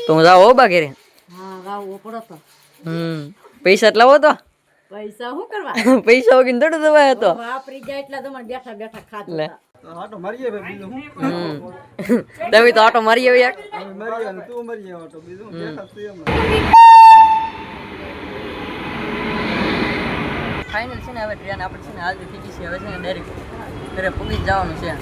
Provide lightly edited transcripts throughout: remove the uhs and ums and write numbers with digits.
તો હું જાવ બા ઘેરે. હા વાવવો પડો તો. પૈસા એટલા હો તો પૈસા શું કરવા? પૈસા વગર થોડું દવાય હતો. વાપરી જાય એટલે તમારે બેઠા બેઠા ખાધું લે. તા. આટો મારીએ ભાઈ બીજું હું તમે તો આટો મારી આવ્યા યાર. અમે મારીએ અને તું મારીએ આટો બીજું હું દેખાત છે એમ ફાઇનલ છે ને હવે ટ્રેન આપણે છે ને હાલતી થઈ ગઈ છે હવે છે ને ડાયરેક્ટ ઘરે પૂગી જ જવાનું છે.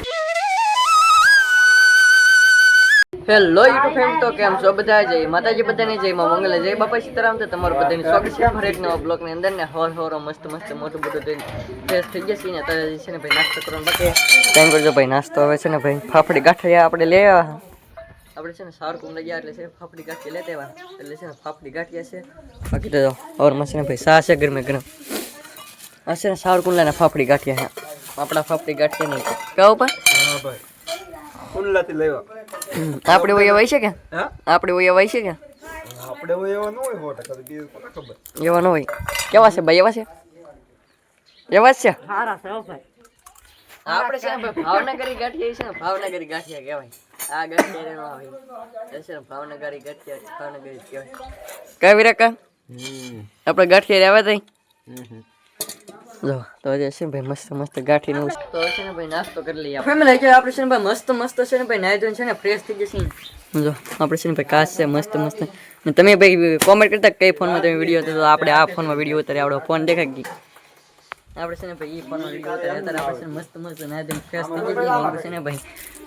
હેલો યુટ્યુબ ફેમ તો કેમ છો બધા? જય માતાજી બધાને, જય માં મંગલે, જય બાપા સીતારામ. તો તમારું બધાની સ્વાગત છે ફરી એક નવા બ્લોગ ની અંદર ને હોરો મસ્ત મસ્ત મોટું બધું થઈને ફ્રેશ થઈ જશે ને. તો છે ને ભાઈ નાસ્તો કરવાનો બાકી ટાઈમ કરજો ભાઈ. નાસ્તો હવે છે ને ભાઈ ફાફડી ગાંઠિયા આપણે લઈ આવ્યા. આપણે છે ને સારકુમ લઈ ગયા એટલે છે ફાફડી ગાંઠિયા લેતા આવ્યા એટલે છે ને ફાફડી ગાંઠિયા છે. બાકી તો ઓરમાં છે ને ભાઈ સા છે ગરમે ગરમ. આ છે ને સારકુંડલાના ફાફડી ગાંઠિયા છે. આપણા ફાફડી ગાંઠિયા નહીં કહો પા. હા ભાઈ કુંડલાથી લેવા આપણે ઓય હોય છે કે હા આપણે ઓય હોય છે કે આપણે એવા ન હોય 100% બીજું કોને ખબર એવા ન હોય. કેવા છે ભાઈ? એવા છે? એવા જ છે. સારા છે હો ભાઈ. આપણે છે ને ભાઈ ભાવનગરી ગાંઠિયા છે ને ભાવનગરી ગાંઠિયા કહેવાય. આ ગાંઠિયા નો આવે એ છે ને ભાવનગરી ગાંઠિયા ભાવનગરી કહેવાય. કઈ વિરાકા આપણે ગાંઠિયા રહેવા તઈ જો તો જે છે ભાઈ મસ્ત મસ્ત ગાંઠી નું તો છે ને ભાઈ નાસ્તો કરી લઈએ ફેમિલી. કે આપણે છે ને ભાઈ મસ્ત મસ્ત છે ને ભાઈ નાઈ ધોઈને છે ને ફ્રેશ થઈ જશે. જો આપણે છે ને ભાઈ કાચ છે મસ્ત મસ્ત. ને તમે ભાઈ કોમેન્ટ કરતા કઈ ફોનમાં તમે વિડીયો હતો તો આપણે આ ફોનમાં વિડીયો ઉતારે આપણો ફોન દેખાઈ ગઈ. આપણે છે ને ભાઈ એ ફોનમાં વિડીયો ઉતારે અત્યારે આપણે છે ને મસ્ત મસ્ત નાઈ ધોઈને ફ્રેશ થઈ જશે. છે ને ભાઈ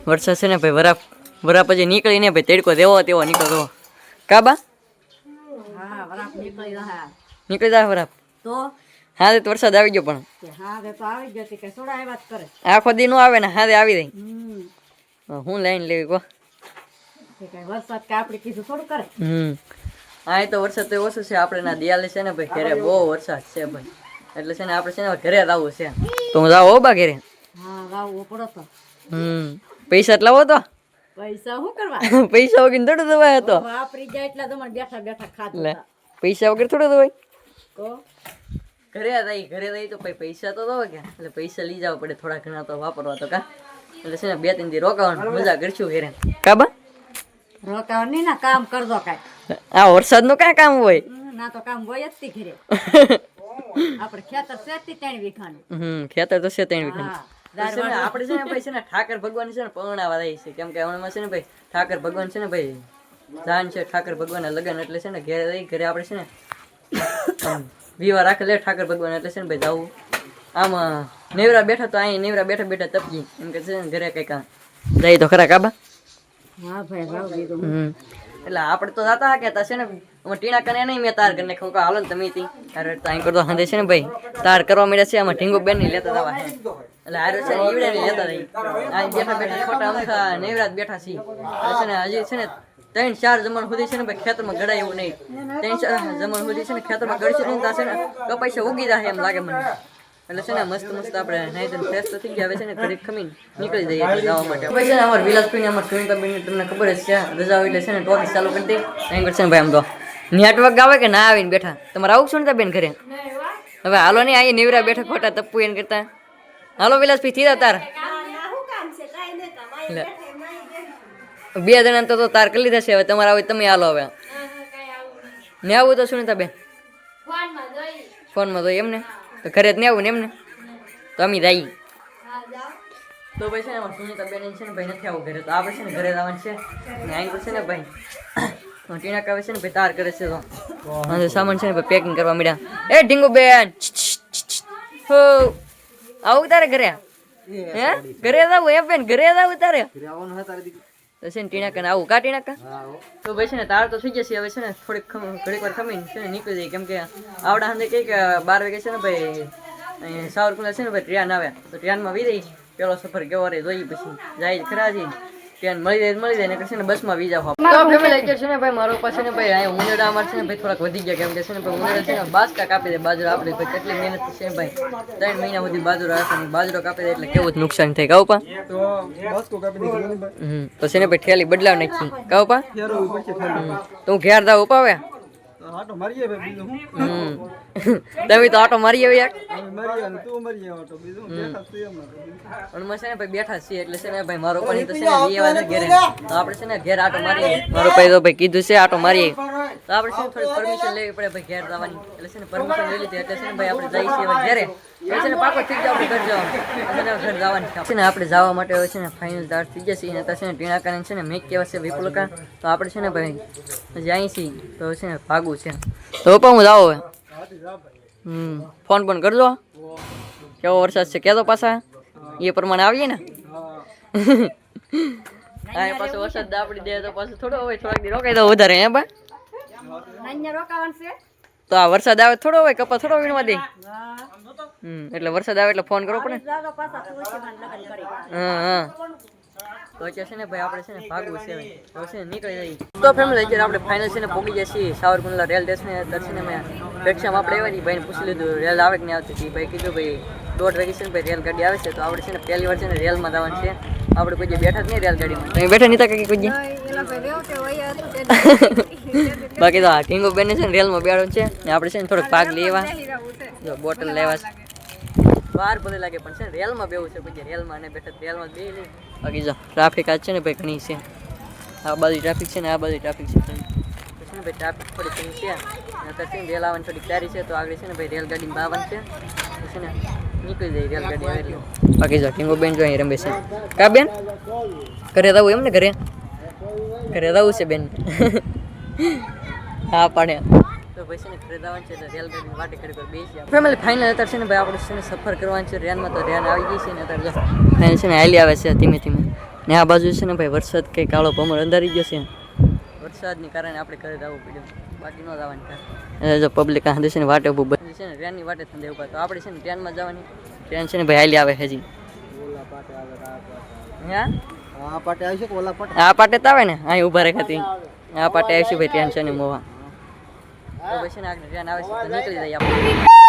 વરસાદ છે ને ભાઈ વરા પછી નીકળીને ભાઈ તડકો દેવો તેવો નીકળતો કાબા. હા વરાપ નીકળી રહ્યા નીકળી જાય વરા. તો હા તો વરસાદ આવી ગયો પણ હા રે તો આવી જતી કે સોડા એ વાત કરે. આખો દી નો આવે ને હા આવી રહી. હમ હું લાઈન લેવી કો કે કઈ વરસાદ કે આપણે કીધું થોડું કરે. હા એ તો વરસાદ તો ઓછો છે. આપણે ના દિયાલે છે ને ભાઈ ઘરે બહુ વરસાદ છે ભાઈ એટલે છે ને આપણે છે ને ઘરે જ આવવું છે. તો હું જાવ બા ઘરે. હા વાવવો પડો તો. પૈસા એટલા હો તો પૈસા શું કરવા? પૈસા વગર થોડું દવાય હતો. વાપરી જાય એટલે તમારે બેઠા બેઠા ખાધું લે તા. પૈસા વગર થોડું દવાય. તો ઘરે દઈ તો ભાઈ પૈસા તો દો કે એટલે પૈસા લઈ જવા પડે થોડા ઘણા તો વાપરવા તો કા એટલે છે ને 2-3 દી રોકાવાનું મજા કરશું ઘરે કાબા. રોકાવા નહીં ના કામ કરજો કાંઈ. આ વરસાદ નું કઈ કામ હોય? ના તો કામ હોય જ તી ઘરે. આપણે ખેતર છે તી 3 વીઘાનું. ખેતર તો છે 3 વીઘા. હા આપણે છે ને ભાઈ છે ને ઠાકર ભગવાન છે ને પરણાવા જાય છે કેમ કે હમણાં છે ને ભાઈ ઠાકર ભગવાન છે ને ભાઈ જાન છે ઠાકર ભગવાન લગન એટલે છે ને ઘરે આપણે છે ને વિવાહ રાખે લે ઠાકર ભગવાન એટલે છે ને ભાઈ જાવું આમાં નેવરા બેઠા તો અહીં નેવરા બેઠા બેઠા તપજી એમ કે છે ને ઘરે કઈ કામ જાય તો ખરા કાબા. હા ભાઈ ભાવ દીધું. એટલે આપણે તો જાતા કે છે ને ટીણા કને નહીં મેં તાર કરીને ખો હાલો ને તમે તી અરે તો અહીં કરતો હંદે છે ને ભાઈ તાર કરવા મળ્યા છે આમાં ઢીંગો બેન ની લેતા જવા હે એટલે આરો છે ને ઈવડે ની લેતા રહી આ બેઠા બેઠા ખોટા અમથા નેવરા બેઠા છી છે ને હજી છે ને 3-4 જમણ સુધી છે ને ભાઈ ખેતરમાં ગડાય એવું નહીં. 3-4 જમણ સુધી છે ને ખેતરમાં ગળશે નહીં તો છે ને કપાઈ ઉગી જાય એમ લાગે મને. એટલે છે ને મસ્ત મસ્ત આપણે નાઈ ધોઈને ફ્રેશ તો થઈ ગયા હવે છે ને ઘડીક ખમીને નીકળી જઈએ આપણે જવા માટે. ભાઈ છે ને અમારે વિલાસભાઈ અમારે સુનિતાબેન તમને ખબર જ છે રજા એટલે છે ને ટોપિક ચાલુ કરી દઈ અહીં છે ને ભાઈ આમ તો નેટવર્ક આવે કે ના આવીને બેઠા તમારે આવું સુનિતાબેન ઘરે હવે હાલો નહીં અહીંયા નેવરા બેઠા ખોટા તપ્પુ એને કરતા હાલો વિલાસભાઈ થી તાર 2 જણા તો તાર કરી લીધા છે હવે તમારે આવું તમે હાલો હવે ને આવું તો સુનિતાબેન ફોનમાં તો એમને તો ઘરે જ ને આવું ને એમને તો અમે જઈએ તો ભાઈ છે ને અમારે સુનિતાબેન છે ને ભાઈ નથી આવું ઘરે તો આપણે છે ને ઘરે જવાનું છે ને અહીં છે ને ભાઈ ટીણા કાવે છે ને ભાઈ તાર કરે છે તો સામાન છે ને ભાઈ પેકિંગ કરવા મળ્યા. એ ઢીંગુ બેન હો આવું તારે ઘરે હે ઘરે જાવું એ બેન ઘરે જાવું તારે આવવાનું હે તારે દીકરી તો છે ને ટીણાકા આવું કા ટીણાકા તો ભાઈ છે ને તાર તો થઈ જશે હવે છે ને થોડીક ઘડીક વાર ખમીને છે ને નીકળી જાય કેમ કે આવડા હંદે કહે કે 12 વાગે છે ને ભાઈ સાવરકુંડલા છે ને ભાઈ ટ્રેન આવે તો ટ્રેનમાં વી જઈ પેલો સફર કેવો રહે જોઈએ પછી જાય ખરા જઈ ટ્રેન મળી જાય ને છે ને બસમાં વી જાવ તો ફેમિલી અત્યારે છે ને ભાઈ મારો પાસે ને ભાઈ અહીંયા ઉંદરડા અમારે છે ને ભાઈ થોડાક વધી ગયા કેમ કે છે ને ભાઈ ઉંદરડા છે ને બાજકા કાપી દે બાજરો આપણે ભાઈ કેટલી મહેનત છે ને ભાઈ 3 મહિના સુધી બાજરો રાખવાની બાજરો કાપી દે એટલે કેવું નુકસાન થાય કાઉપા તો બસ કો કાપી દીધું ને ભાઈ તો છે ને ભાઈ ઠેલી બદલાવ નાખી કાઉપા ફેરવવું પડશે ઠેલી તો હું ઘેર દાવ ઉપાવે આટો મારીએ ભાઈ બીજું તમે તો આટો મારી આવી યાર હું મારીએ અને તું મારીએ આટો બીજું બેઠા છીએ એમ પણ મેં છે ને ભાઈ બેઠા છીએ એટલે છે ને ભાઈ મારો પણ તો છે ને 2 વાગે ઘરે તો આપણે છે ને ઘેર આટો મારીએ મારો ભાઈ તો ભાઈ કીધું છે આટો મારીએ તો આપણે છે ને થોડી પરમિશન લેવી પડે ભાઈ ઘેર જવાની એટલે છે ને પરમિશન લઈ લીધી એટલે છે ને ભાઈ આપણે જઈએ છીએ હવે ઘરે એટલે છે ને પાકો ઠીક છે આપણે ઘર જવાનું એટલે ઘર જવાનું છે ને આપણે જવા માટે હવે છે ને ફાઇનલ તાર થઈ જશે અને અત્યારે છે ને ટીણા કારણે છે ને મેં કેવા છે વિપુલકા તો આપણે છે ને ભાઈ જાય છીએ તો છે ને ભાગવું છે તો પણ હું જાવ હવે ફોન પણ કરજો કેવો વરસાદ છે કહેતો પાછા એ પ્રમાણે આવીએ ને હા પાછો વરસાદ દાપડી દે તો પાછું થોડો હોય થોડાક દી રોકાઈ દો વધારે હે બા અહીંયા રોકાવાનું છે તો આ વરસાદ આવે થોડો હોય કપા થોડો વીણવા દે એટલે વરસાદ આવે એટલે ફોન કરવો પડે જાગો પાછા તુલસીમાં લગ્ન કરી હા તો અત્યારે છે ને ભાઈ આપણે છે ને ભાગવું છે હવે છે ને નીકળી જઈએ તો ફેમિલી અત્યારે આપણે ફાઇનલ છે ને પહોંચી જઈએ છીએ સાવરકુંડલા રેલ સ્ટેશન અત્યારે છે ને મેં રિક્ષામાં આપણે આવ્યા છીએ ભાઈને પૂછી લીધું રેલ આવે કે નહીં આવતી હતી ભાઈ કીધું ભાઈ 1:30 વાગે છે ને ભાઈ રેલગાડી આવે છે તો આપણે છે ને પહેલી વાર છે ને રેલમાં જવાનું છે આપણે કોઈ બેઠા જ નહીં રેલગાડીમાં તમે બેઠા નહીં હતા કઈ કોઈ એલા ભાઈ રેવ તે હોય હતું બાકી તો આ ઢીંગો બેન છે ને રેલમાં બેઠો છે ને આપણે છે ને થોડોક ભાગ લેવા જો બોટલ લેવા છે વાર ભલે લાગે પણ છે ને રેલમાં બેવું છે પછી રેલમાં અને બેઠા રેલમાં બે લઈ બાકી જો ટ્રાફિક આજ છે ને ભાઈ ઘણી છે આ બાજુ ટ્રાફિક છે ને આ બાજુ ટ્રાફિક છે ને ભાઈ ટ્રાફિક થોડી ઘણી છે અત્યારે છે ને રેલ આવવાની થોડી તૈયારી છે તો આગળ છે ને ભાઈ રેલગાડીમાં આવવાનું છે છે ને નીકળી જાય રેલગાડી આવેલી બાકી જો ટીંગો બેન જો અહીં રમે છે કા બેન ઘરે જવું એમ ને ઘરે જવું છે બેન હા પાડે તો ભાઈ છે ને ઘરે જવાનું છે તો રેલગાડીની વાટે કરી બેસી ફેમિલી ફાઇનલ અત્યારે છે ને ભાઈ આપણે છે ને સફર કરવાનું છે રેનમાં તો રેન આવી ગઈ છે ને અત્યારે જો ફાઇનલ છે ને હાલી આવે છે ધીમે ધીમે ને આ બાજુ છે ને ભાઈ વરસાદ કંઈ કાળો ભમર અંધારી ગયો છે વરસાદની કારણે આપણે ઘરે જવું પડ્યું બાકી ન જવાનું થાય જો પબ્લિક આ છે ને વાટે ઊભું બધી છે ને ટ્રેનની વાટે થઈને ઉભા તો આપણે છે ને ટ્રેનમાં જવાની ટ્રેન છે ને ભાઈ હાલી આવે હજી હા આ પાટે આવી છે કે ઓલા પાટે આ પાટે તો આવે ને અહીં ઊભા રેખાતી આ પાટે આવીશું ભાઈ ટ્રેન છે ને મોવા તો પછી ને આગળ ટ્રેન આવે છે તો નીકળી જઈએ આપણે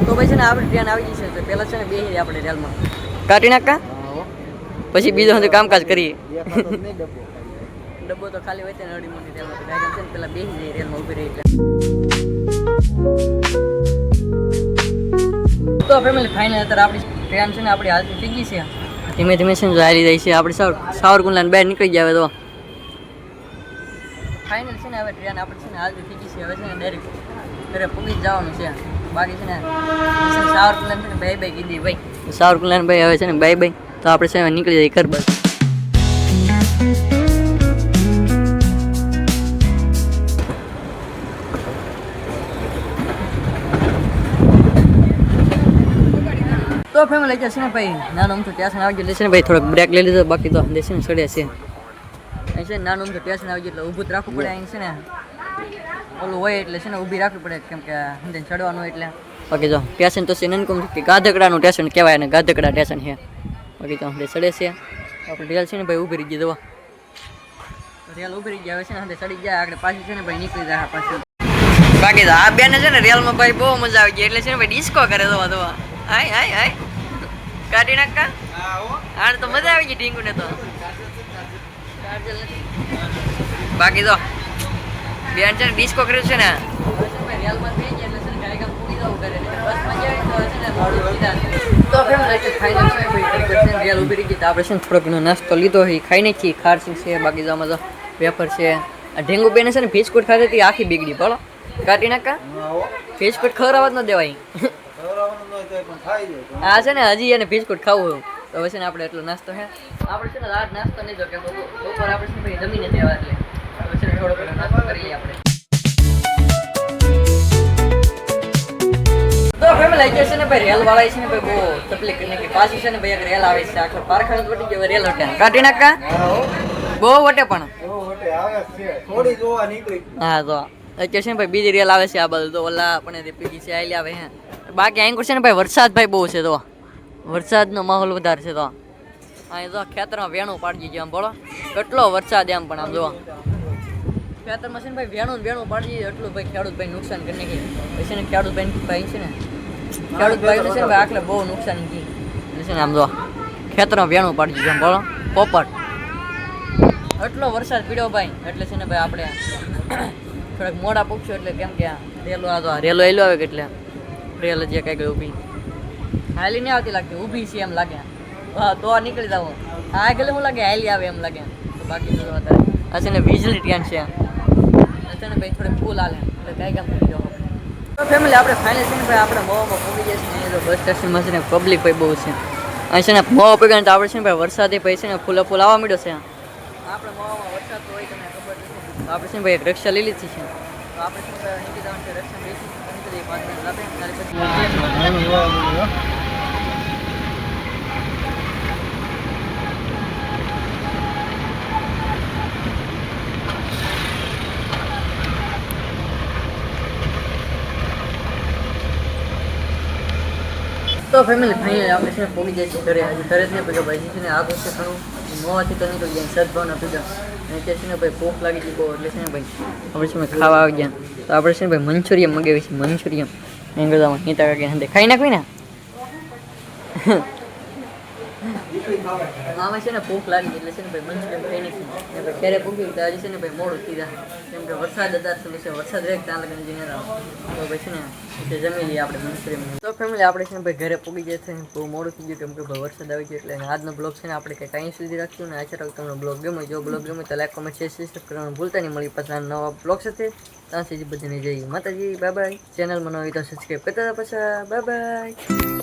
તો ભાઈ છે ને આપણે ટ્રેન આવી જશે તો પહેલાં છે ને બેસી આપણે રેલમાં કાઢી નાખા પછી બીજું બધું કામકાજ કરીએ ડબ્બો તો ખાલી હોય છે ને અડી મોટી રેલમાં ગાડી છે ને પહેલાં બેસી જઈએ રેલમાં ઊભી રહી એટલે તો ફેમિલી ફાઇનલ અત્યારે આપણી ટ્રેન છે ને આપણી હાલતી થઈ ગઈ છે ધીમે ધીમે છે ને હાલી જાય છે આપણે સાવરકુંડલાને બહાર નીકળી જાય તો ફાઇનલ છે ને હવે ટ્રેન આપણે છે ને હાલતી થઈ ગઈ છે હવે છે ને ડાયરેક્ટ ઘરે પૂગી જ જવાનું છે બાકી છે ને સાવરકુંડલાને છે ને બાય બાય કીધી ભાઈ સાવરકુંડલાને ભાઈ હવે છે ને બાય બાય તો આપણે છે ને નીકળી જઈએ ઘર બાજુ તો ફેમિલી છે ને ભાઈ નાનું અમથું સ્ટેશન આવી ગયું છે ને ભાઈ થોડોક બ્રેક લઈ લીધો બાકી તો છે ને ચડ્યા છે અહીં છે નાનું અમથું સ્ટેશન આવી ગયું એટલે ઊભું જ રાખવું પડે અહીં છે ને ઓલું હોય એટલે છે ને ઊભી રાખવી પડે કેમ કે અંદર ચડવાનું એટલે બાકી જો સ્ટેશન તો છે નનકુમ કે ગાધકડાનું સ્ટેશન કહેવાય ને ગાધકડા સ્ટેશન છે બાકી તો અંદર ચડે છે આપણે રેલ છે ને ભાઈ ઊભી રહી ગઈ દવા રેલ ઊભી રહી ગયા હવે છે ને અંદર ચડી જાય આગળ પાછી છે ને ભાઈ નીકળી જાય પાછી બાકી તો આ બેને છે ને રેલમાં ભાઈ બહુ મજા આવી ગઈ એટલે છે ને ભાઈ ડિસ્કો કરે દવા દવા હાય હાય હાય કાઢી નાખા આને તો મજા આવી ગઈ ઢીંગુ ને તો બાકી તો બેન છે ને ડિસ્કો કર્યું છે ને રેલ ઉભી રહી ગઈ આપણે છે ને થોડોક ઘણો નાસ્તો લીધો એ ખાઈ નાખી ખારસી છે બાકી તો આમાં તો વેફર છે આ ઢેંગુ બેને છે ને બિસ્કુટ ખાધી હતી આખી બીગડી બોલો કાઢી નાખા બિસ્કુટ ખવડાવવા જ ન દેવાય હા છે ને હજી એને બિસ્કુટ ખાવું તો હવે છે ને આપણે એટલો નાસ્તો છે આપણે છે ને રાત નાસ્તો નહીં જો કે બપોર આપણે છે ને જમીને દેવા એટલે હવે છે ને થોડો ઘણો નાસ્તો કરી લઈએ આપણે તો ફેમિલી આવી છે ને ભાઈ રેલ વાળા છે ને ભાઈ બહુ તકલીફ કરીને કે પાછી છે ને ભાઈ રેલ આવે છે આખો પારખાણ વટી ગયો રેલ વટે કાઢી નાખા બહુ વટે પણ હા તો અત્યારે છે ને ભાઈ બીજી રેલ આવે છે આ બાજુ તો ઓલા પણ પીજી છે આલી આવે હે બાકી અહીં છે ને ભાઈ વરસાદ ભાઈ બહુ છે તો વરસાદનો માહોલ વધારે છે તો અહીં જો ખેતરમાં વેણું પાડી દીધું આમ બોલો કેટલો વરસાદ એમ પણ આમ જો ખેતરમાં છે ને ભાઈ વેણું પાડી દીધું એટલું ભાઈ ખેડૂત ભાઈ નુકસાન કરી નાખી પછી ને ખેડૂત ભાઈ છે ને ખેડૂત ભાઈ છે ને ભાઈ આખલે બહુ નુકસાન કી છે ને આમ જો ખેતરમાં વેણું પાડી દીધું આમ બોલો પોપટ એટલો વરસાદ પીડ્યો ભાઈ એટલે છે ને ભાઈ આપણે થોડાક મોડા પૂછશું એટલે કેમ કે રેલો એલો આવે કે એટલે રેલ જે કઈ ગઈ ઊભી હાલી નહીં આવતી લાગતી ઊભી છે એમ લાગે હા તો નીકળી જાવ આ ગયેલે હું લાગે હાલી આવે એમ લાગે તો બાકી તો અત્યારે આ છે ને વીજળી ટ્રેન છે ને ભાઈ થોડીક ફૂલ હાલે એટલે કઈ કામ કરી જાવ તો ફેમિલી આપણે ફાઇનલ છે ને ભાઈ આપણે મોવામાં પહોંચી જાય છે ને તો બસ સ્ટેશનમાં છે ને પબ્લિક ભાઈ બહુ છે અહીં છે ને મોવા પગ્યા તો આપણે છે ને ભાઈ વરસાદે ભાઈ છે ને ફૂલ આવવા માંડ્યો છે આપણે મોવામાં વરસાદ તો હોય તમને ખબર નથી તો આપણે છે ને ભાઈ એક રિક્ષા લઈ લીધી છે તો આપણે છે ને નીકળી જવાનું છે રિક્ષા બેસી 5 મિનિટ લાગે ત્યાર પછી તો ફેમિલી ફાઇનલી આપણે છે ને પહોંચી જાય છે ઘરે હજી ઘરે જ નહીં પગ્યા ભાઈ છે ને આગળ છે ઘણું મોવાથી તો નીકળી ગયા સદભાવના પીધા અને ત્યાં છે ને ભાઈ ભૂખ લાગી હતી બહુ એટલે છે ને ભાઈ આપણે છે ને ખાવા આવી ગયા તો આપણે છે ને ભાઈ મંચુરિયમ મગાવી છે મંચુરિયમ એમ કરતાં હિતા કાંઈ હંધે ખાઈ નાખવી ને આમાં છે ને ભૂખ લાગી એટલે છે ને ભાઈ મંચુરિયમ ખાઈ નાખી ને ક્યારે પૂગ્યું તો હજી છે ને ભાઈ મોડું થઈ જાય કેમ કે વરસાદ હતા છે વરસાદ રહે ત્યાં લગન જઈને તો ભાઈ છે ને જમી લઈએ આપણે મંચુરિયમ તો ફેમિલી આપણે છે ને ભાઈ ઘરે પૂગી જાય છે બહુ મોડું થઈ ગયું કેમ કે ભાઈ વરસાદ આવી ગયો એટલે આજનો બ્લોગ છે ને આપણે કંઈક અહીં સુધી રાખ્યું ને આશા રાખું તમને બ્લોગ ગમે જો બ્લોગ ગમે તો લાઈક કોમેન્ટ શેર સબસ્ક્રાઇબ કરવાનું ભૂલતા નહીં મળી પાછા નવા બ્લોગ સાથે ત્યાં સુધી બધાને જઈએ માતાજી બાય બાય ચેનલમાં ન હોય તો સબસ્ક્રાઈબ કરતા હતા પાછા બાય બાય